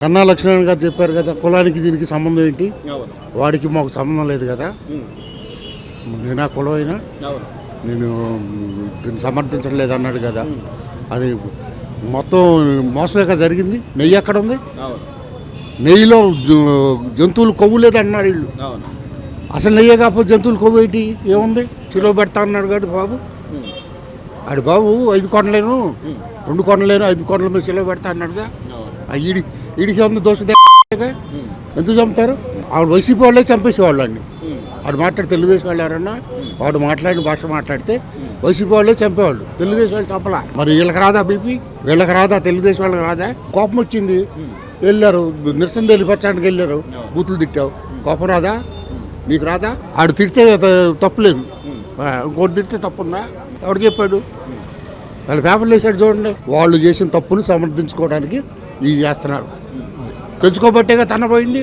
కన్నా లక్ష్మణ్ గారు చెప్పారు కదా, కులానికి దీనికి సంబంధం ఏంటి, వాడికి మాకు సంబంధం లేదు కదా, నేను ఆ కులం అయినా నేను దీన్ని సమర్థించడం లేదు అన్నాడు కదా. అది మొత్తం మోసమేగా జరిగింది. నెయ్యి ఎక్కడ ఉంది? నెయ్యిలో జంతువులు కొవ్వు లేదు అన్నారు వీళ్ళు. అసలు నెయ్యే కాకపోతే జంతువులు కొవ్వు ఏంటి ఏముంది? చిలో పెడతా అన్నాడు కాదు బాబు. ఆడు బాబు 5 కొనలేను 2 కొనలేను 5 కొనల మీద చిలో పెడతా అన్నాడుగా. ఈడికి ఉంది దోష ఎందుకు చంపుతారు? ఆవిడ వైసీపీ వాళ్ళే చంపేసేవాళ్ళు అండి. వాడు మాట్లాడి తెలుగుదేశం వాళ్ళు ఎవరన్నా వాడు మాట్లాడిన భాష మాట్లాడితే వైసీపీ వాళ్ళే చంపేవాళ్ళు. తెలుగుదేశం వాళ్ళు చంపలా. మరి వీళ్ళకి రాదా బీపీ? వీళ్ళకి రాదా? తెలుగుదేశం వాళ్ళకి రాదా? కోపం వచ్చింది, వెళ్ళారు నిరసన తెలియపరచడానికి వెళ్ళారు, బూతులు తిట్టావు, కోపం రాదా? నీకు రాదా? ఆడు తిడితే తప్పులేదు, ఇంకోటి తిడితే తప్పుందా? ఎవడు చెప్పాడు? వాళ్ళు పేపర్లు వేసాడు చూడండి. వాళ్ళు చేసిన తప్పును సమర్థించుకోవడానికి ఇది చేస్తున్నారు. తెచ్చుకోబట్టేగా తన పోయింది.